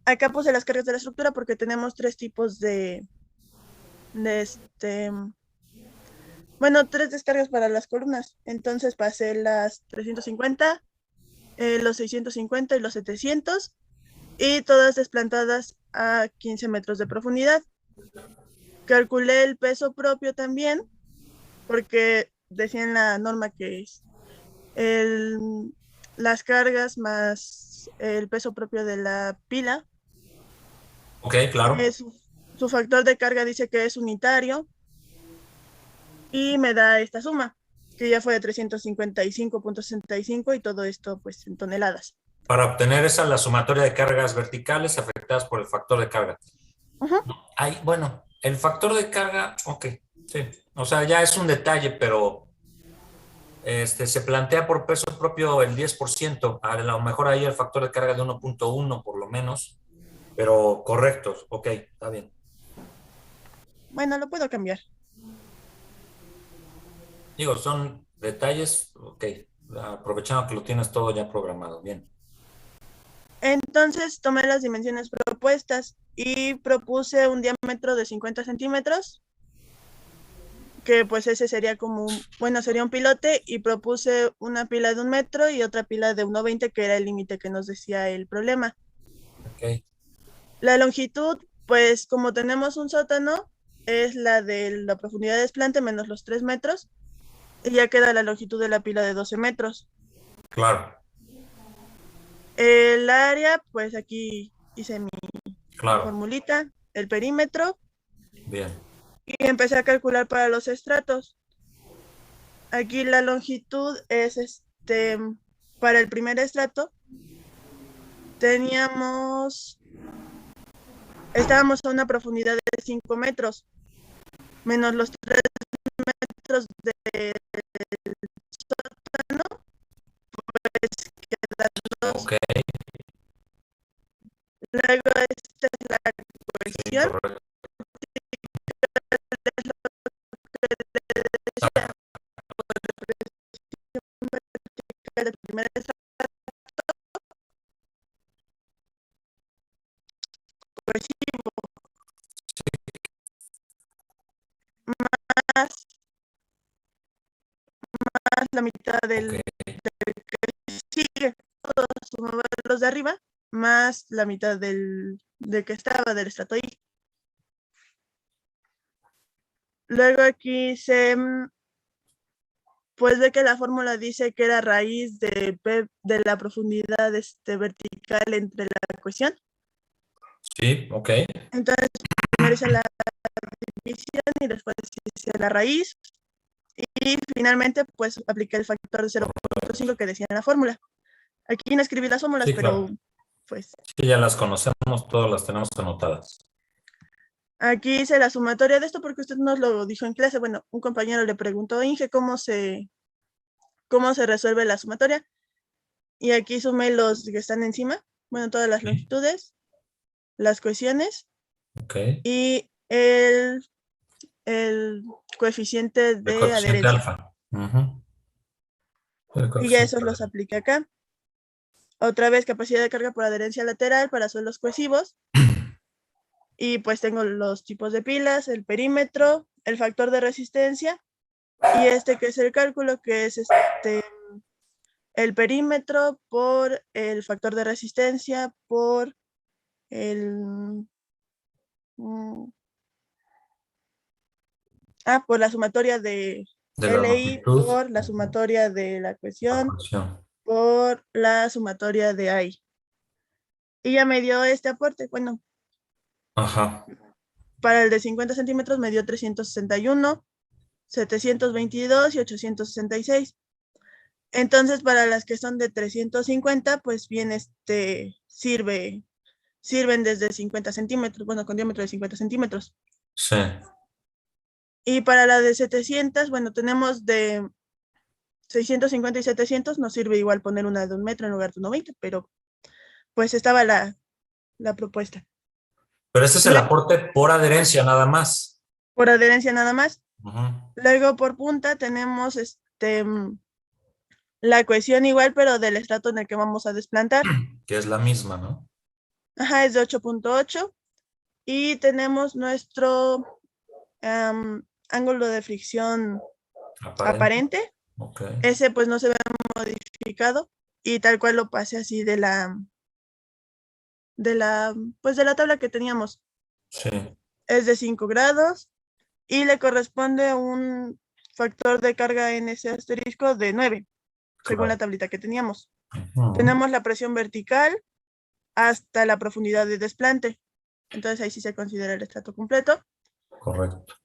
Acá puse las cargas de la estructura porque tenemos tres tipos de bueno, tres descargas para las columnas. Entonces pasé las 350, los 650 y los 700, y todas desplantadas a 15 metros de profundidad. Calculé el peso propio también, porque decía en la norma que es el, las cargas más el peso propio de la pila. Ok, claro. Su factor de carga dice que es unitario y me da esta suma, que ya fue de 355,65 y todo esto pues en toneladas. Para obtener esa, la sumatoria de cargas verticales afectadas por el factor de carga. Ajá. Ay, bueno, el factor de carga, ok, sí. O sea, ya es un detalle, pero se plantea por peso propio el 10%. A lo mejor ahí el factor de carga de 1.1 por lo menos, pero correcto, ok, está bien. Bueno, lo puedo cambiar. Digo, son detalles, ok, aprovechando que lo tienes todo ya programado, bien. Entonces tomé las dimensiones propuestas y propuse un diámetro de 50 centímetros, que pues ese sería como, bueno, sería un pilote, y propuse una pila de 1 metro y otra pila de 1,20, que era el límite que nos decía el problema. Ok, La longitud, pues como tenemos un sótano, es la de la profundidad de desplante menos los 3 metros, y ya queda la longitud de la pila de 12 metros. claro, El área, pues aquí hice mi claro, formulita, el perímetro, bien. y empecé a calcular para los estratos. Aquí la longitud es para el primer estrato, teníamos, estábamos a una profundidad de 5 metros, menos los 3 metros de sótano, pues quedan 2. Ok, Luego esta es la sí, cohesión, correcto. es lo que decía, el primer estrato cohesivo más, más la mitad Ok, del que sigue, todos sumaban los de arriba, más la mitad del que estaba del estrato I. Luego aquí se, pues ve que la fórmula dice que era raíz de P de la profundidad vertical entre la cohesión. sí, ok, Entonces, primero hice la división y después hice la raíz. Y finalmente, pues apliqué el factor de 0,5 que decía en la fórmula. Aquí no escribí las fórmulas, sí, pero claro. pues Sí, ya las conocemos, todas las tenemos anotadas. aquí hice la sumatoria de esto porque usted nos lo dijo en clase. Bueno, un compañero le preguntó, Inge, cómo se resuelve la sumatoria. Y aquí sumé los que están encima, bueno, todas las Sí, longitudes, las cohesiones ok. y el coeficiente El de coeficiente adherencia. alfa. Ujú. El Y ya coeficiente esos los alfa. apliqué acá. Otra vez capacidad de carga por adherencia lateral para suelos cohesivos. Y pues tengo los tipos de pilas, el perímetro, el factor de resistencia y que es el cálculo, que es el perímetro por el factor de resistencia por el mm, por la sumatoria de De la LI, longitud. por la sumatoria de la La cohesión, cohesión. por la sumatoria de AI. Y ya me dio este aporte. Bueno, Ajá. para el de 50 centímetros me dio 361, 722 y 866. Entonces, para las que son de 350, pues bien, sirven desde 50 centímetros, bueno, con diámetro de 50 centímetros. Sí. Y para la de 700, bueno, tenemos de 650 y 700, nos sirve igual poner una de 1 metro en lugar de 1,20, pero pues estaba la propuesta. Pero ese es el Luego, aporte por adherencia nada más. por adherencia nada más. Ujú. Luego, por punta, tenemos la cohesión igual, pero del estrato en el que vamos a desplantar. Que es la misma, ¿no? Ajá, es de 8.8 y tenemos nuestro ángulo de fricción Aparente. aparente. Ok. Ese pues no se ve modificado y tal cual lo pasé así pues de la tabla que teníamos. Sí. Es de 5 grados y le corresponde un factor de carga en ese asterisco de 9, según la Claro. tablita que teníamos. Ujú. Tenemos la presión vertical hasta la profundidad de desplante. Entonces ahí sí se considera el estrato completo. Correcto.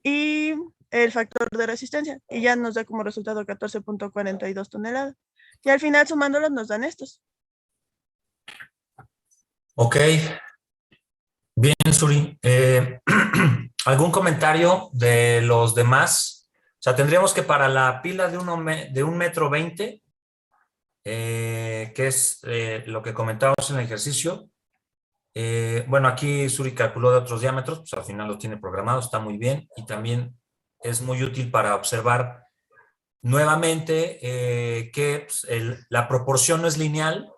Y el factor de resistencia. Y ya nos da como resultado 14.42 toneladas. Y al final sumándolos nos dan estos. Ok. Bien, Suri. ¿Algún comentario de los demás? O sea, tendríamos que para la pila de 1,20 m, que es lo que comentábamos en el ejercicio. Bueno, aquí Suri calculó de otros diámetros, pues al final lo tiene programado, está muy bien y también es muy útil para observar nuevamente que pues, la proporción no es lineal.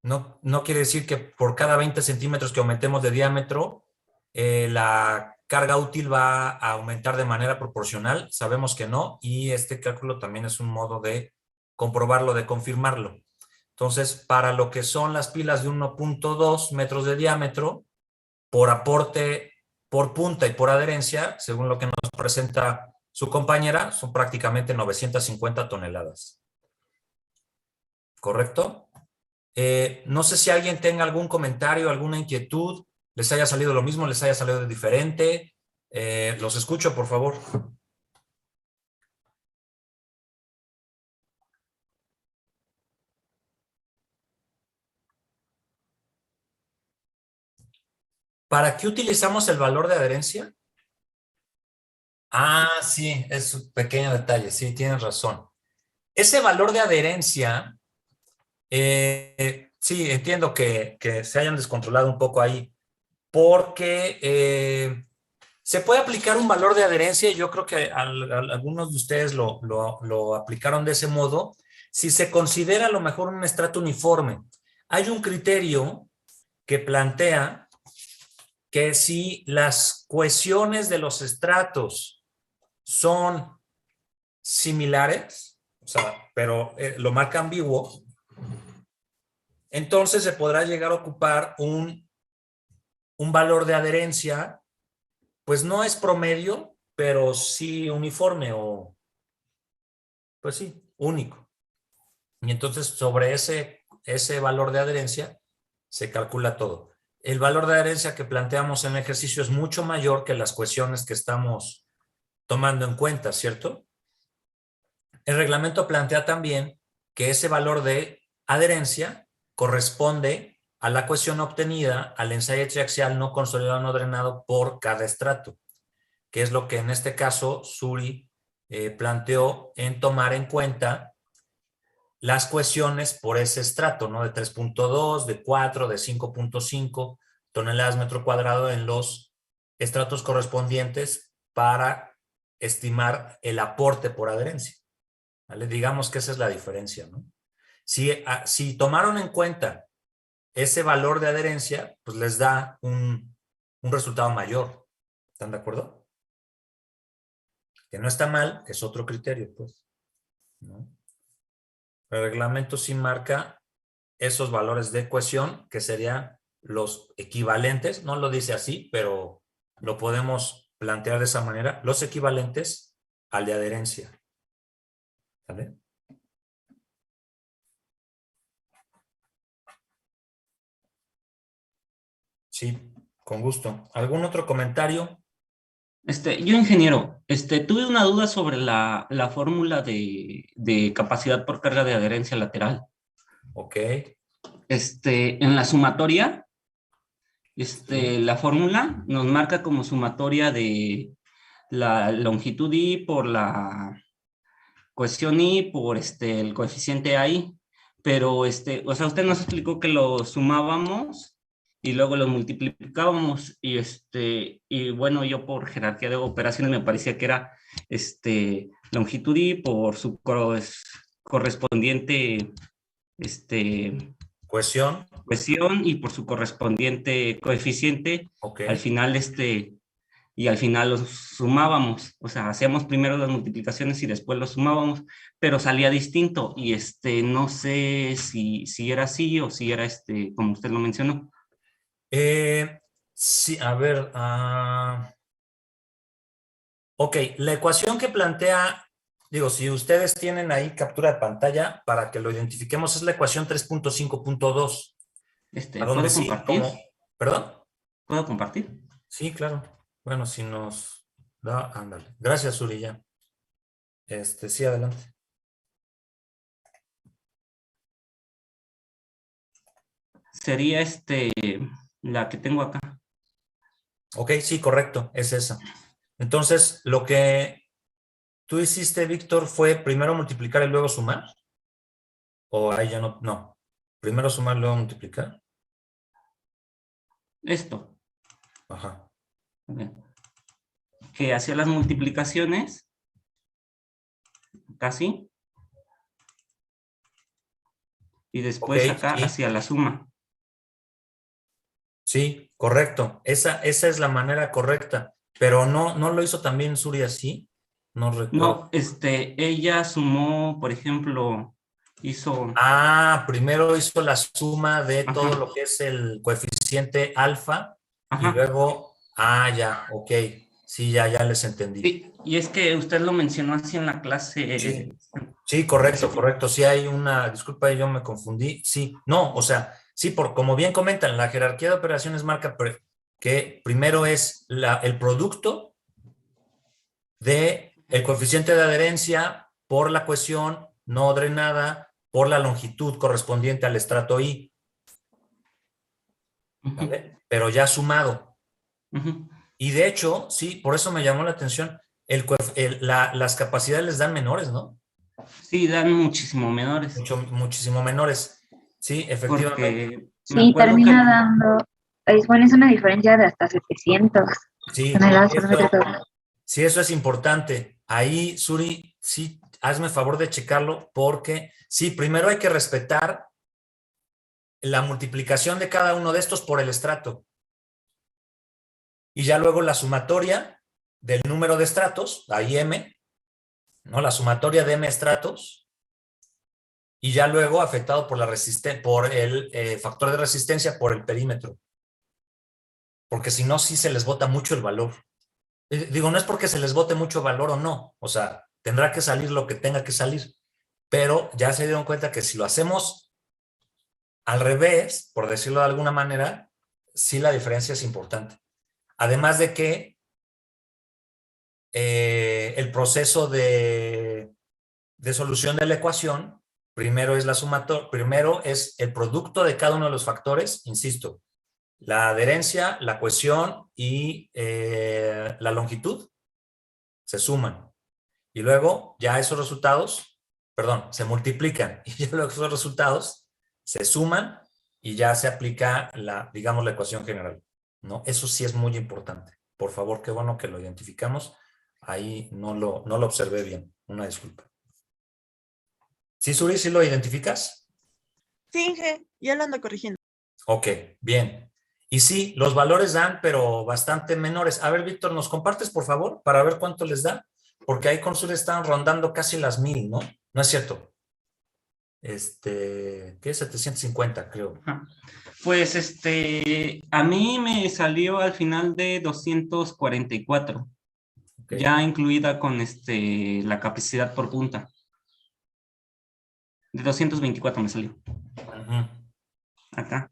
No quiere decir que por cada 20 centímetros que aumentemos de diámetro, la carga útil va a aumentar de manera proporcional. Sabemos que no, y este cálculo también es un modo de comprobarlo, de confirmarlo. Entonces, para lo que son las pilas de 1.2 metros de diámetro, por aporte, por punta y por adherencia, según lo que nos presenta su compañera, son prácticamente 950 toneladas. ¿Correcto? No sé si alguien tenga algún comentario, alguna inquietud, les haya salido lo mismo, les haya salido diferente. Los escucho, por favor. ¿Para qué utilizamos el valor de adherencia? Ah, sí, es un pequeño detalle, sí, tienes razón. Ese valor de adherencia, sí, entiendo que se hayan descontrolado un poco ahí, porque se puede aplicar un valor de adherencia, y yo creo que algunos de ustedes lo aplicaron de ese modo, si se considera a lo mejor un estrato uniforme. Hay un criterio que plantea que si las cohesiones de los estratos son similares, o sea, pero lo marca ambiguo, entonces se podrá llegar a ocupar un valor de adherencia, pues no es promedio, pero sí uniforme o, pues sí, único. Y entonces sobre ese valor de adherencia se calcula todo. El valor de adherencia que planteamos en el ejercicio es mucho mayor que las cohesiones que estamos tomando en cuenta, ¿cierto? El reglamento plantea también que ese valor de adherencia corresponde a la cohesión obtenida al ensayo triaxial no consolidado no drenado por cada estrato, que es lo que en este caso Suri planteó en tomar en cuenta las cohesiones por ese estrato, ¿no? De 3.2, de 4, de 5.5 toneladas metro cuadrado en los estratos correspondientes para estimar el aporte por adherencia. ¿Vale? Digamos que esa es la diferencia, ¿no? Si tomaron en cuenta ese valor de adherencia, pues les da un resultado mayor. ¿Están de acuerdo? Que no está mal, es otro criterio, pues, ¿no? El reglamento sí marca esos valores de cohesión, que serían los equivalentes, no lo dice así, pero lo podemos plantear de esa manera, los equivalentes al de adherencia. ¿Vale? Sí, con gusto. ¿Algún otro comentario? Yo, ingeniero, tuve una duda sobre la fórmula de capacidad por carga de adherencia lateral. Ok. En la sumatoria, Sí. la fórmula nos marca como sumatoria de la longitud I por la cohesión I por el coeficiente AI, pero o sea, usted nos explicó que lo sumábamos y luego lo multiplicábamos y bueno, yo por jerarquía de operaciones me parecía que era longitud I por su correspondiente Cohesión. cohesión y por su correspondiente coeficiente, Ok. al final y al final los sumábamos, o sea, hacíamos primero las multiplicaciones y después los sumábamos, pero salía distinto y no sé si era así o si era como usted lo mencionó. Sí, a ver. Ok, la ecuación que plantea, digo, si ustedes tienen ahí captura de pantalla para que lo identifiquemos, es la ecuación 3.5.2, a donde ¿Puedo sí, compartir? ¿perdón? ¿Puedo compartir? Sí, claro. Bueno, si nos da, ándale. Gracias, Uriya. Sí, adelante. Sería la que tengo acá. Ok, sí, correcto, es esa. Entonces, lo que tú hiciste, Víctor, fue primero multiplicar y luego sumar. O ahí ya no. Primero sumar, luego multiplicar. Esto. Ajá. Ok. Que hacía las multiplicaciones, casi, y Ok, después acá sí. hacía la suma. Sí, correcto. Esa es la manera correcta. Pero no lo hizo también Suri así. No recuerdo. No, ella sumó, por ejemplo, hizo, Primero hizo la suma de ajá, todo lo que es el coeficiente alfa y ajá. luego, ya, ok. Sí, ya les entendí. Sí, y es que usted lo mencionó así en la clase. Sí, sí, correcto. Sí hay una, disculpa, yo me confundí. Sí, no, o sea, sí, como bien comentan, la jerarquía de operaciones marca que primero es el producto de el coeficiente de adherencia por la cohesión no drenada por la longitud correspondiente al estrato I, ¿vale? Pero ya sumado. Y de hecho, sí, por eso me llamó la atención, las capacidades les dan menores, ¿no? Sí, dan muchísimo menores, Muchísimo menores. Sí, efectivamente. porque me Sí, acuerdo que termina dando, bueno, es una diferencia de hasta 700 Sí, toneladas por metro cuadrado. sí, eso es importante. Ahí, Suri, sí, hazme favor de checarlo porque sí, primero hay que respetar la multiplicación de cada uno de estos por el estrato. Y ya luego la sumatoria del número de estratos, ahí M, ¿no? La sumatoria de M estratos, y ya luego afectado por por el factor de resistencia por el perímetro. Porque si no, sí se les bota mucho el valor. Digo, no es porque se les bote mucho valor o no, o sea, tendrá que salir lo que tenga que salir, pero ya se dieron cuenta que si lo hacemos al revés, por decirlo de alguna manera, sí la diferencia es importante. Además de que el proceso de solución de la ecuación, primero es el producto de cada uno de los factores, insisto, la adherencia, la cohesión y la longitud se suman. Y luego ya esos resultados, se multiplican y ya luego esos resultados se suman y ya se aplica digamos, la ecuación general, ¿no? Eso sí es muy importante. Por favor, qué bueno que lo identificamos. Ahí no lo observé bien. Una disculpa. ¿Sí, Suri, sí lo identificas? Sí, Inge, ya lo ando corrigiendo. Ok, bien. Y sí, los valores dan, pero bastante menores. A ver, Víctor, ¿nos compartes, por favor, para ver cuánto les da? Porque ahí con Suri están rondando casi las 1000, ¿no? No es cierto. ¿Qué es 750, creo? ajá. Pues a mí me salió al final de 244, Okay. ya incluida con la capacidad por punta. De 224 me salió. Acá.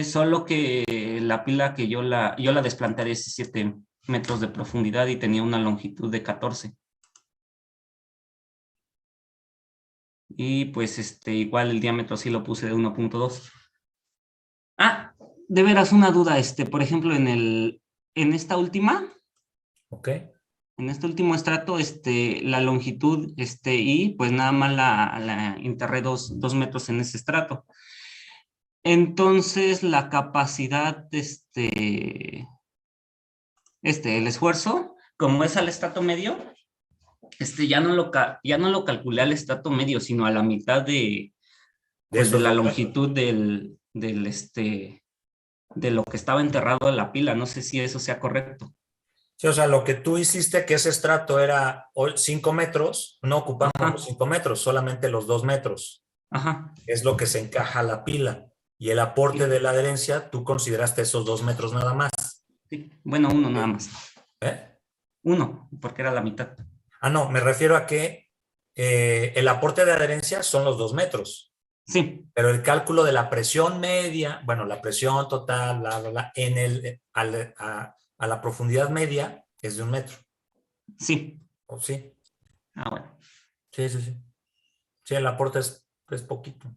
Solo que la pila que yo la desplanté a 17 metros de profundidad y tenía una longitud de 14. Y pues igual el diámetro sí lo puse de 1.2. De veras una duda, por ejemplo, en esta última, Ok. en este último estrato, la longitud, y pues nada más la enterré 2 metros en ese estrato. Entonces, la capacidad, el esfuerzo, como es al estrato medio, ya no lo calculé al estrato medio, sino a la mitad De Pues de esos la 2 metros. longitud de lo que estaba enterrado en la pila. No sé si eso sea correcto. Sí, o sea, lo que tú hiciste, que ese estrato era 5 metros, no ocupamos Ajá, los 5 metros, solamente los 2 metros. ajá. Es lo que se encaja a la pila. Y el aporte de la adherencia, tú consideraste esos 2 metros nada más. Sí. Bueno, uno nada más. ¿Eh? Uno, porque era la mitad. Ah, no, me refiero a que el aporte de adherencia son los 2 metros. Sí, Pero el cálculo de la presión media, bueno, la presión total, bla, bla, bla, a la profundidad media es de 1 metro. sí. ¿O sí? Ah, bueno. Sí, sí, sí. Sí, el aporte es poquito.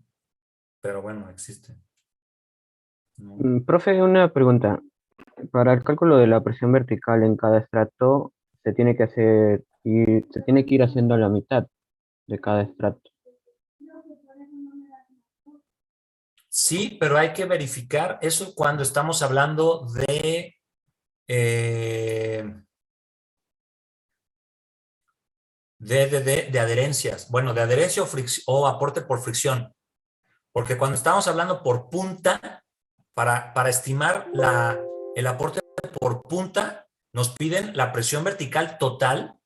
Pero bueno, existe. No. Profe, una pregunta. Para el cálculo de la presión vertical en cada estrato, se tiene que hacer y se tiene que ir haciendo a la mitad de cada estrato. Sí, pero hay que verificar eso cuando estamos hablando de adherencias. Bueno, de adherencia o aporte por fricción. Porque cuando estamos hablando por punta, para estimar el aporte por punta, nos piden la presión vertical total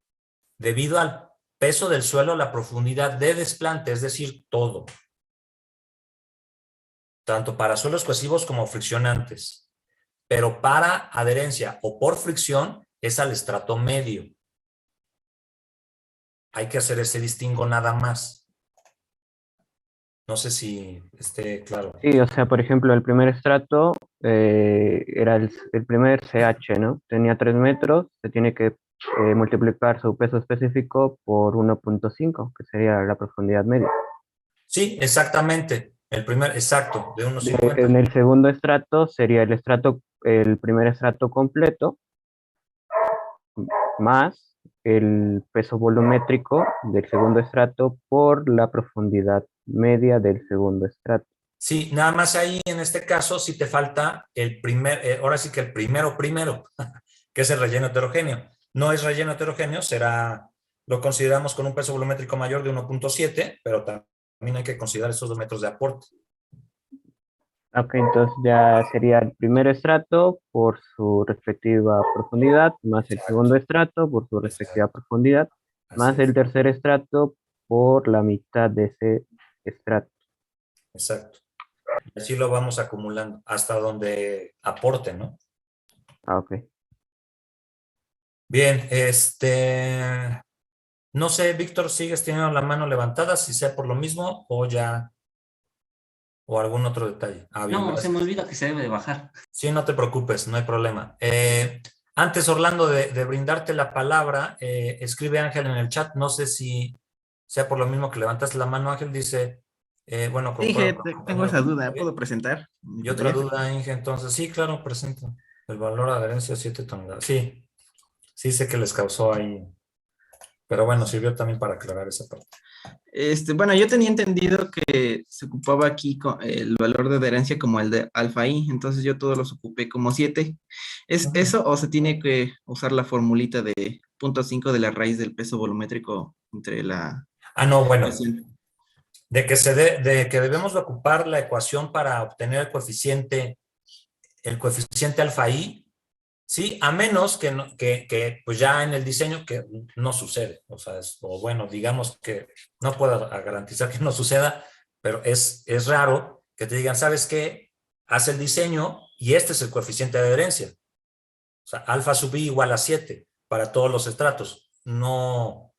debido al peso del suelo, la profundidad de desplante, es decir, todo. Tanto para suelos cohesivos como friccionantes. Pero para adherencia o por fricción es al estrato medio. Hay que hacer ese distingo nada más. No sé si esté claro. Sí, o sea, por ejemplo, el primer estrato era el primer CH, ¿no? Tenía 3 metros, se tiene que multiplicar su peso específico por 1.5, que sería la profundidad media. Sí, exactamente. El primer, exacto, de En 1.50. el segundo estrato sería el primer estrato completo, más el peso volumétrico del segundo estrato por la profundidad media del segundo estrato. Sí, nada más ahí en este caso si te falta el ahora sí que el primero, que es el relleno heterogéneo. No es relleno heterogéneo, lo consideramos con un peso volumétrico mayor de 1.7, pero también hay que considerar esos 2 metros de aporte. Ok, entonces ya sería el primer estrato por su respectiva profundidad, más el segundo estrato por su respectiva Exacto. profundidad, Así más es. el tercer estrato por la mitad de ese estrato. Exacto. Así lo vamos acumulando hasta donde aporte, ¿no? Ah, ok. Bien, no sé, Víctor, ¿sigues teniendo la mano levantada, si sea por lo mismo o algún otro detalle? Ah, bien, No, se gracias. me olvida que se debe de bajar. Sí, no te preocupes, no hay problema. Antes, Orlando, de brindarte la palabra, escribe Ángel en el chat, no sé si sea por lo mismo que levantaste la mano, Ángel, dice, bueno, Dije, concuerdo con el tengo compañero. esa duda, Bien. ¿puedo presentar mi Y otra pantalla? duda, Inge, entonces, sí, claro, presento. El valor de adherencia 7 toneladas. Sí, sí sé que les causó ahí, pero bueno, sirvió también para aclarar esa parte. Bueno, yo tenía entendido que se ocupaba aquí el valor de adherencia como el de alfa I, entonces yo todos los ocupé como 7. ¿Es eso o se tiene que usar la formulita de 0.5 de la raíz del peso volumétrico entre la Ah, no, bueno, ecuación? de que debemos de ocupar la ecuación para obtener el coeficiente alfa I, sí, a menos que pues ya en el diseño que no sucede, o sea, o bueno, digamos que no puedo garantizar que no suceda, pero es raro que te digan, ¿sabes qué? Haz el diseño y este es el coeficiente de adherencia. O sea, alfa sub I igual a 7 para todos los estratos. No,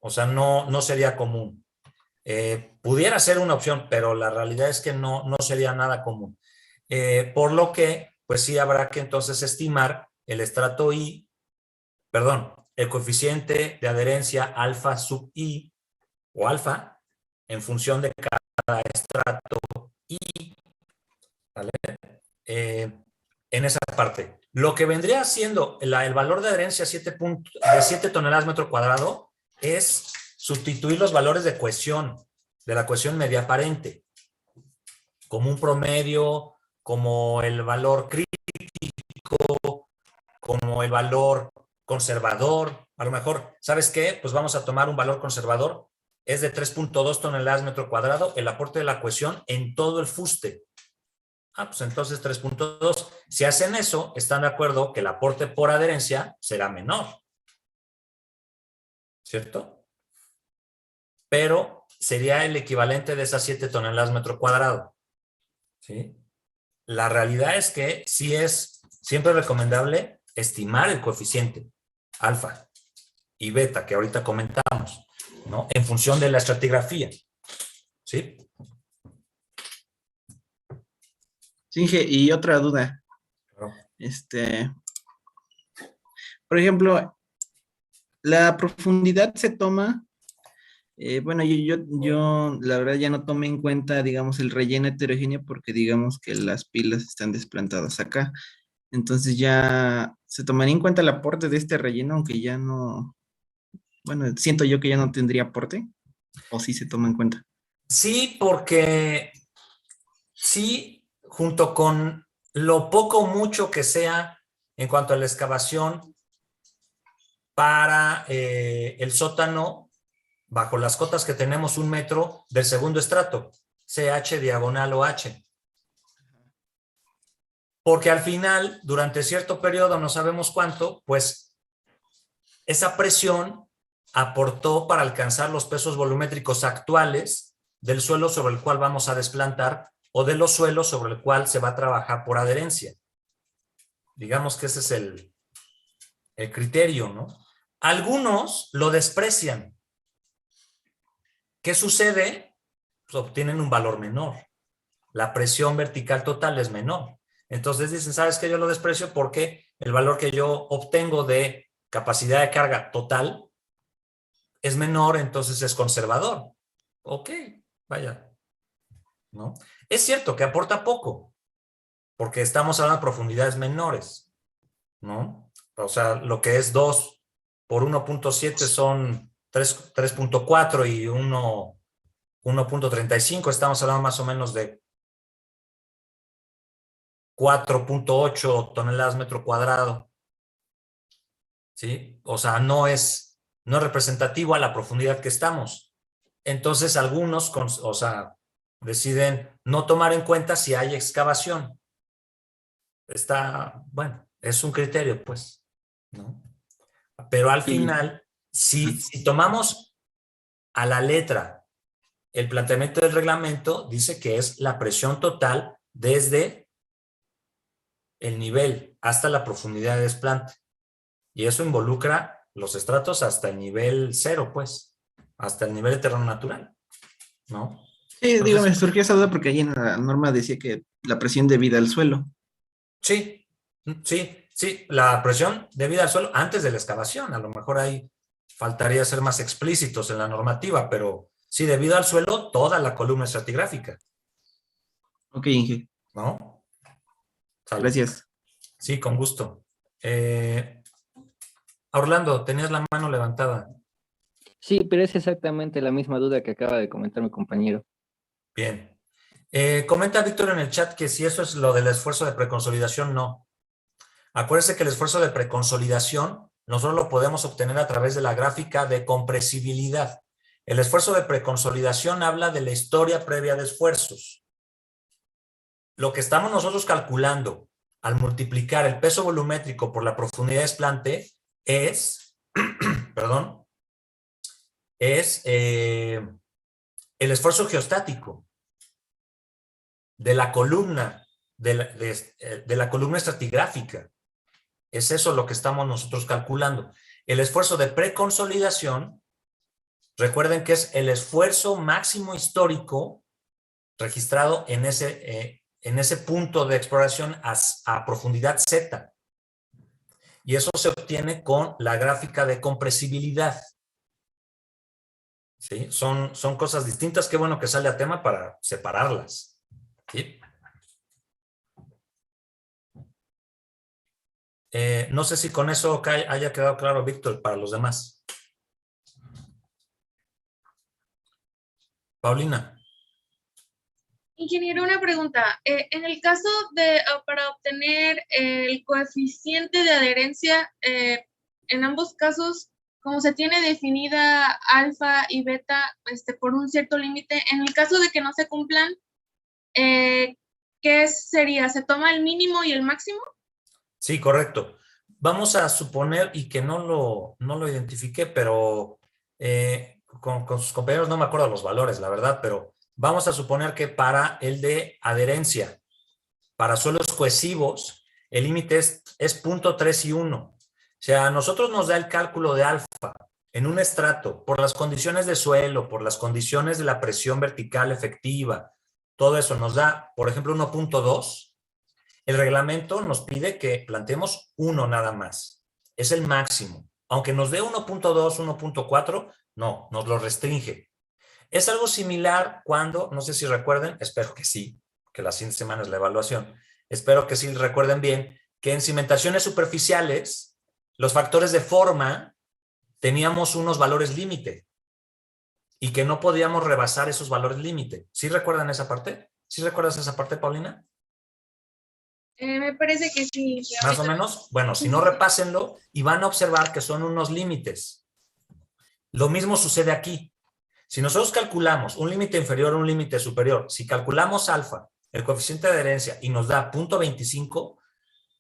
o sea, no sería común. Pudiera ser una opción, pero la realidad es que no sería nada común. Por lo que, pues sí habrá que entonces estimar el estrato I, perdón, el coeficiente de adherencia alfa sub I o alfa en función de cada estrato I, ¿vale? En esa parte. Lo que vendría siendo el valor de adherencia de 7 toneladas metro cuadrado es sustituir los valores de cohesión, de la cohesión media aparente, como un promedio, como el valor crítico, como el valor conservador. A lo mejor, ¿sabes qué? Pues vamos a tomar un valor conservador es de 3.2 toneladas metro cuadrado, el aporte de la cohesión en todo el fuste. Pues entonces 3.2. Si hacen eso, están de acuerdo que el aporte por adherencia será menor. ¿Cierto? Pero sería el equivalente de esas 7 toneladas metro cuadrado. ¿Sí? La realidad es que sí es siempre recomendable estimar el coeficiente alfa y beta que ahorita comentamos, ¿no? En función de la estratigrafía. ¿Sí? Sí, Inge, y otra duda. Claro. Por ejemplo, la profundidad se toma, bueno, yo la verdad ya no tomé en cuenta, digamos, el relleno heterogéneo porque digamos que las pilas están desplantadas acá. Entonces ya se tomaría en cuenta el aporte de este relleno, aunque ya no, bueno, siento yo que ya no tendría aporte, o sí se toma en cuenta. Sí, porque sí, junto con lo poco o mucho que sea en cuanto a la excavación para el sótano, bajo las cotas que tenemos 1 metro del segundo estrato, CH diagonal OH. Porque al final, durante cierto periodo, no sabemos cuánto, pues esa presión aportó para alcanzar los pesos volumétricos actuales del suelo sobre el cual vamos a desplantar o de los suelos sobre el cual se va a trabajar por adherencia. Digamos que ese es el criterio, ¿no? Algunos lo desprecian. ¿Qué sucede? Pues obtienen un valor menor. La presión vertical total es menor. Entonces dicen, ¿sabes qué? Yo lo desprecio porque el valor que yo obtengo de capacidad de carga total es menor, entonces es conservador. Ok, vaya. ¿No? Es cierto que aporta poco, porque estamos hablando de profundidades menores, ¿no? O sea, lo que es 2 por 1.7 son 3.4 y 1.35, estamos hablando más o menos de 4.8 toneladas metro cuadrado. ¿Sí? O sea, no es representativo a la profundidad que estamos. Entonces, algunos, o sea, deciden no tomar en cuenta si hay excavación. Está, bueno, es un criterio, pues, ¿no? Pero al Sí. final, si tomamos a la letra el planteamiento del reglamento, dice que es la presión total desde el nivel hasta la profundidad de desplante. Y eso involucra los estratos hasta el nivel 0, pues, hasta el nivel de terreno natural, ¿no? Sí, Entonces, digo, me surgió esa duda porque ahí en la norma decía que la presión debida al suelo. sí, la presión debida al suelo antes de la excavación. A lo mejor ahí faltaría ser más explícitos en la normativa, pero sí, debido al suelo, toda la columna estratigráfica, Ok, Inge, ¿no? Sale. gracias. Sí, con gusto. Orlando, tenías la mano levantada. Sí, pero es exactamente la misma duda que acaba de comentar mi compañero. Bien. Comenta Víctor en el chat que si eso es lo del esfuerzo de preconsolidación, no. Acuérdense que el esfuerzo de preconsolidación nosotros lo podemos obtener a través de la gráfica de compresibilidad. El esfuerzo de preconsolidación habla de la historia previa de esfuerzos. Lo que estamos nosotros calculando al multiplicar el peso volumétrico por la profundidad de desplante es, perdón, es el esfuerzo geostático de la columna, de la columna estratigráfica. Es eso lo que estamos nosotros calculando. El esfuerzo de preconsolidación, recuerden que es el esfuerzo máximo histórico registrado en ese punto de exploración a profundidad Z. Y eso se obtiene con la gráfica de compresibilidad. ¿Sí? Son cosas distintas. Qué bueno que sale a tema para separarlas. ¿Sí? No sé si con eso haya quedado claro, Víctor, para los demás. Paulina. Ingeniero, una pregunta. En el caso de, para obtener el coeficiente de adherencia, en ambos casos, como se tiene definida alfa y beta por un cierto límite, en el caso de que no se cumplan, ¿qué sería? ¿Se toma el mínimo y el máximo? Sí, correcto. Vamos a suponer, y que no lo identifiqué, pero con sus compañeros no me acuerdo los valores, la verdad, pero vamos a suponer que para el de adherencia, para suelos cohesivos, el límite es 0.3 y 1. O sea, a nosotros nos da el cálculo de alfa en un estrato por las condiciones de suelo, por las condiciones de la presión vertical efectiva, todo eso nos da, por ejemplo, 1.2. El reglamento nos pide que planteemos 1 nada más. Es el máximo. Aunque nos dé 1.2, 1.4, no, nos lo restringe. Es algo similar cuando, no sé si recuerden, espero que sí, que la siguiente semana es la evaluación, espero que sí recuerden bien, que en cimentaciones superficiales, los factores de forma, teníamos unos valores límite y que no podíamos rebasar esos valores límite. ¿Sí recuerdan esa parte? ¿Sí recuerdas esa parte, Paulina? Me parece que sí. Más o menos. Bueno, si no, repásenlo y van a observar que son unos límites. Lo mismo sucede aquí. Si nosotros calculamos un límite inferior a un límite superior, si calculamos alfa, el coeficiente de adherencia, y nos da 0.25,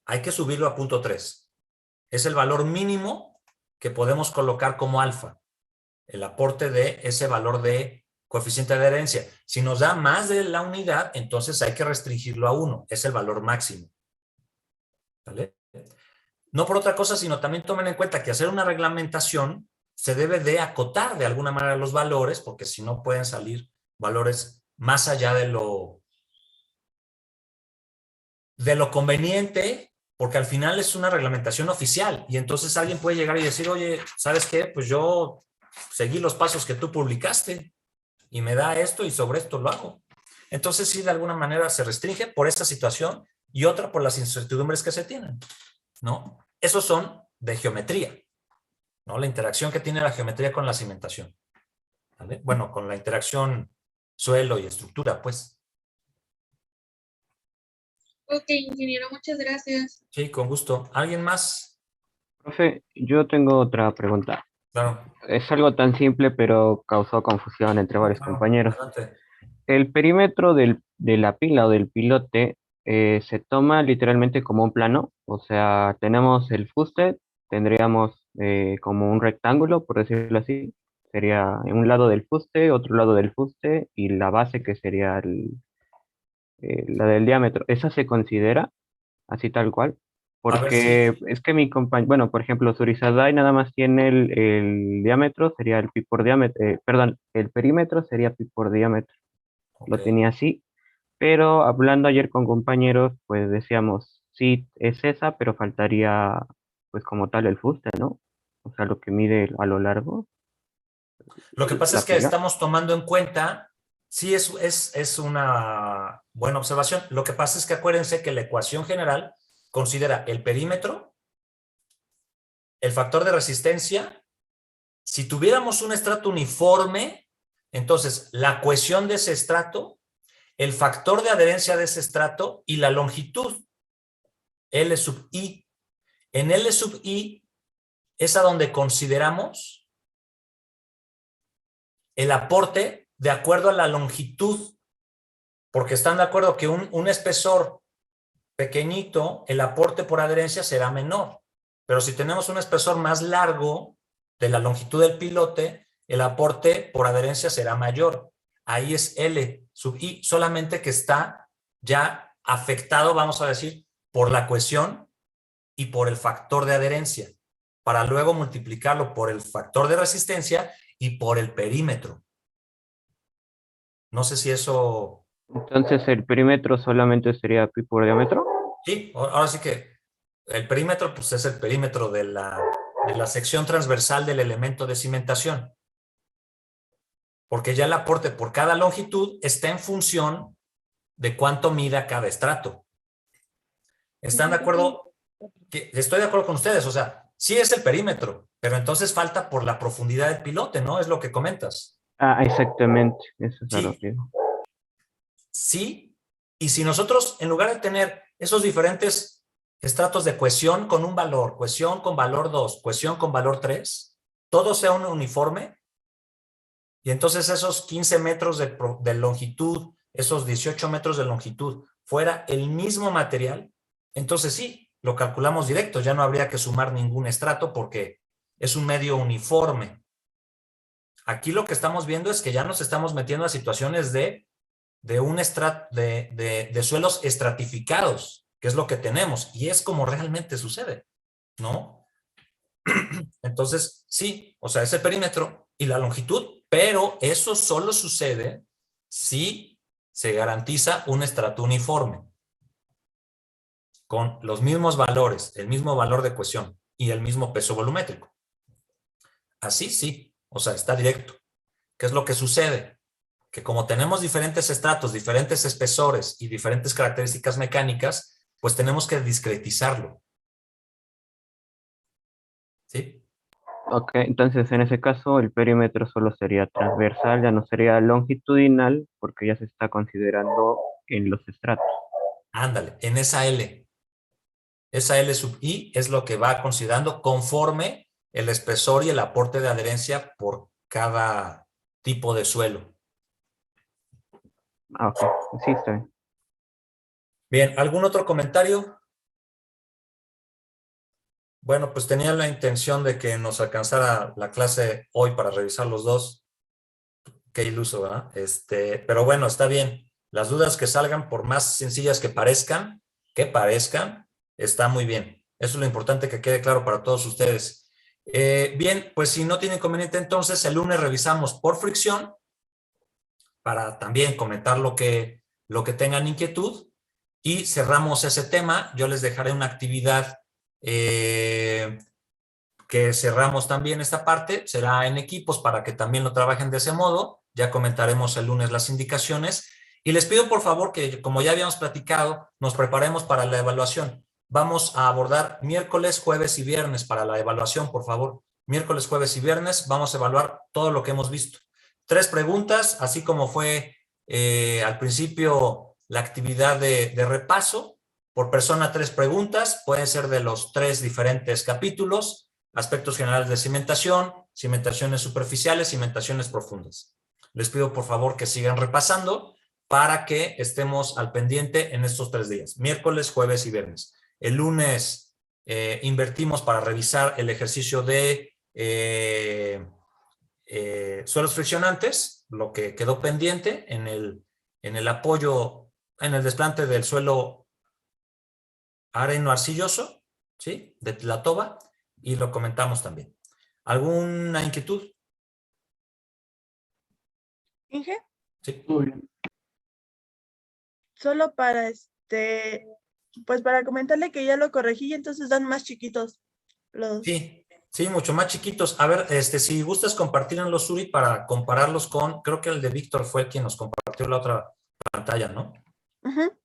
hay que subirlo a 0.3. Es el valor mínimo que podemos colocar como alfa, el aporte de ese valor de coeficiente de adherencia. Si nos da más de la unidad, entonces hay que restringirlo a 1. Es el valor máximo. ¿Vale? No por otra cosa, sino también tomen en cuenta que hacer una reglamentación se debe de acotar de alguna manera los valores, porque si no pueden salir valores más allá de lo conveniente, porque al final es una reglamentación oficial y entonces alguien puede llegar y decir, oye, ¿sabes qué? Pues yo seguí los pasos que tú publicaste y me da esto y sobre esto lo hago. Entonces sí, de alguna manera se restringe por esta situación y otra por las incertidumbres que se tienen, ¿no? Esos son de geometría, ¿no? La interacción que tiene la geometría con la cimentación, ¿vale? Bueno, con la interacción suelo y estructura, pues. Ok, ingeniero, muchas gracias. Sí, con gusto. ¿Alguien más? Profe, yo tengo otra pregunta. Claro. Es algo tan simple, pero causó confusión entre varios Claro, compañeros. adelante. El perímetro de la pila o del pilote se toma literalmente como un plano, o sea, tenemos el fuste, tendríamos como un rectángulo, por decirlo así, sería un lado del fuste, otro lado del fuste y la base que sería la del diámetro. ¿Esa se considera así tal cual? A ver si... Porque es que mi compañero, bueno, por ejemplo, Surizadai nada más tiene el diámetro, sería el pi por diámetro, perdón, el perímetro sería pi por diámetro. Lo Ok. tenía así, pero hablando ayer con compañeros, pues decíamos, sí, es esa, pero faltaría, pues como tal, el fuste, ¿no? O sea, lo que mide a lo largo, Lo que pasa la es que pila. estamos tomando en cuenta, sí es una buena observación. Lo que pasa es que acuérdense que la ecuación general considera el perímetro, el factor de resistencia. Si tuviéramos un estrato uniforme, entonces la cohesión de ese estrato, el factor de adherencia de ese estrato y la longitud, L sub I. En L sub I es a donde consideramos el aporte de acuerdo a la longitud, porque están de acuerdo que un espesor pequeñito, el aporte por adherencia será menor, pero si tenemos un espesor más largo de la longitud del pilote, el aporte por adherencia será mayor. Ahí es L sub I, solamente que está ya afectado, vamos a decir, por la cohesión y por el factor de adherencia, para luego multiplicarlo por el factor de resistencia y por el perímetro. No sé si eso... Entonces, el perímetro solamente sería pi por diámetro. Sí, ahora sí que el perímetro pues es el perímetro de la sección transversal del elemento de cimentación. Porque ya el aporte por cada longitud está en función de cuánto mida cada estrato. ¿Están de acuerdo? Estoy de acuerdo con ustedes, o sea, sí es el perímetro, pero entonces falta por la profundidad del pilote, ¿no? Es lo que comentas. Ah, exactamente, eso es a lo Sí, que digo. sí. Y si nosotros, en lugar de tener esos diferentes estratos de cohesión con un valor, cohesión con valor 2, cohesión con valor 3, todo sea un uniforme, y entonces esos 15 metros de longitud, esos 18 metros de longitud, fuera el mismo material, entonces sí, lo calculamos directo, ya no habría que sumar ningún estrato porque es un medio uniforme. Aquí lo que estamos viendo es que ya nos estamos metiendo a situaciones de suelos estratificados, que es lo que tenemos, y es como realmente sucede, ¿no? Entonces, sí, o sea, ese perímetro y la longitud, pero eso solo sucede si se garantiza un estrato uniforme, con los mismos valores, el mismo valor de cohesión y el mismo peso volumétrico. Así sí, o sea, está directo. ¿Qué es lo que sucede? Que como tenemos diferentes estratos, diferentes espesores y diferentes características mecánicas, pues tenemos que discretizarlo. ¿Sí? Ok, entonces en ese caso el perímetro solo sería transversal, ya no sería longitudinal, porque ya se está considerando en los estratos. Ándale, en esa L. Esa L sub I es lo que va considerando conforme el espesor y el aporte de adherencia por cada tipo de suelo. Ah, ok, sí, está bien. Bien, ¿algún otro comentario? Bueno, pues tenía la intención de que nos alcanzara la clase hoy para revisar los dos. Qué iluso, ¿verdad? Pero bueno, está bien. Las dudas que salgan, por más sencillas que parezcan, está muy bien. Eso es lo importante que quede claro para todos ustedes. Bien, pues si no tienen inconveniente, entonces el lunes revisamos por fricción para también comentar lo que tengan inquietud y cerramos ese tema. Yo les dejaré una actividad que cerramos también esta parte, será en equipos para que también lo trabajen de ese modo. Ya comentaremos el lunes las indicaciones. Y les pido por favor que, como ya habíamos platicado, nos preparemos para la evaluación. Vamos a abordar miércoles, jueves y viernes para la evaluación, por favor. Miércoles, jueves y viernes vamos a evaluar todo lo que hemos visto. 3 preguntas, así como fue al principio la actividad de repaso. Por persona 3 preguntas, pueden ser de los 3 diferentes capítulos: aspectos generales de cimentación, cimentaciones superficiales, cimentaciones profundas. Les pido por favor que sigan repasando para que estemos al pendiente en estos 3 días, miércoles, jueves y viernes. El lunes invertimos para revisar el ejercicio de suelos friccionantes, lo que quedó pendiente en el apoyo, en el desplante del suelo areno-arcilloso, ¿sí? De la toba, y lo comentamos también. ¿Alguna inquietud? Inge, Sí. Muy bien. solo para pues para comentarle que ya lo corregí y entonces dan más chiquitos los. Sí, mucho más chiquitos. A ver, si gustas compartir en los Suri para compararlos con, creo que el de Víctor fue quien nos compartió la otra pantalla, ¿no? Ujú.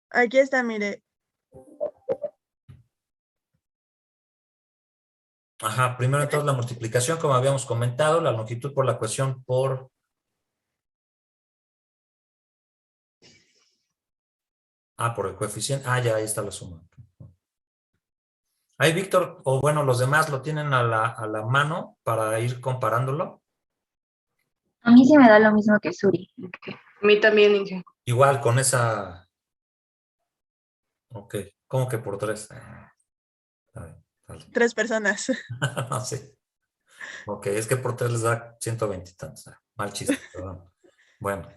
Aquí está, mire. Ajá, primero entonces la multiplicación, como habíamos comentado, la longitud por la cohesión por... por el coeficiente. Ya, ahí está la suma. Ahí, Víctor, o bueno, los demás lo tienen a la mano para ir comparándolo. A mí sí me da lo mismo que Suri. A mí también, Inge. Igual con esa... Ok, ¿cómo que por 3? Dale. 3 personas. No sé. Ok, es que por 3 les da 120 y tantos. Mal chiste, perdón. Bueno,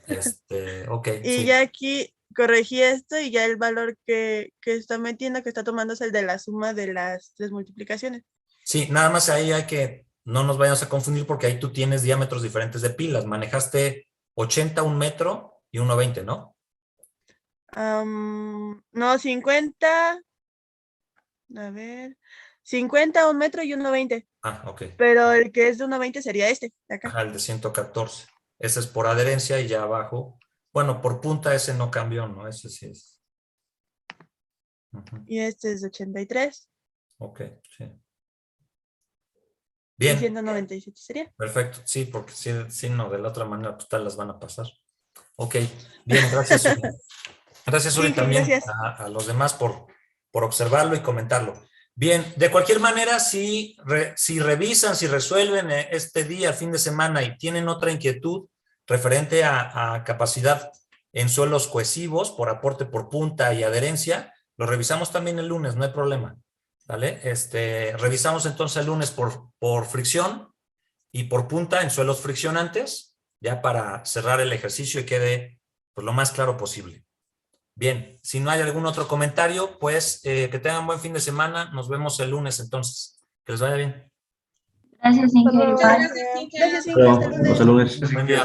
ok. Y Sí. ya aquí corregí esto y ya el valor que está metiendo, que está tomando es el de la suma de las 3 multiplicaciones. Sí, nada más ahí hay que, no nos vayamos a confundir porque ahí tú tienes diámetros diferentes de pilas. Manejaste 80, 1 metro y 1,20, ¿no? No, 50. A ver. 50, 1 metro y 1,20. Ok. Pero el que es de 1,20 sería este, de acá. Ajá, el de 114. Ese es por adherencia y ya abajo. Bueno, por punta ese no cambió, ¿no? Ese sí es. Y este es de 83. Ok, sí. Y Bien. 197 sería. Perfecto, sí, porque si no, de la otra manera pues tal las van a pasar. Ok, bien, gracias Uri. Gracias Uri Sí, también gracias. a los demás por observarlo y comentarlo. Bien, de cualquier manera, si revisan, si resuelven este día, el fin de semana, y tienen otra inquietud referente a capacidad en suelos cohesivos por aporte por punta y adherencia, lo revisamos también el lunes, no hay problema. ¿Vale? Revisamos entonces el lunes por fricción y por punta en suelos friccionantes, ya para cerrar el ejercicio y quede pues, lo más claro posible. Bien, si no hay algún otro comentario, pues que tengan buen fin de semana. Nos vemos el lunes entonces. Que les vaya bien. Gracias, Inge. Hasta luego. Igual. Gracias, Inge. Hasta el lunes. Buen día.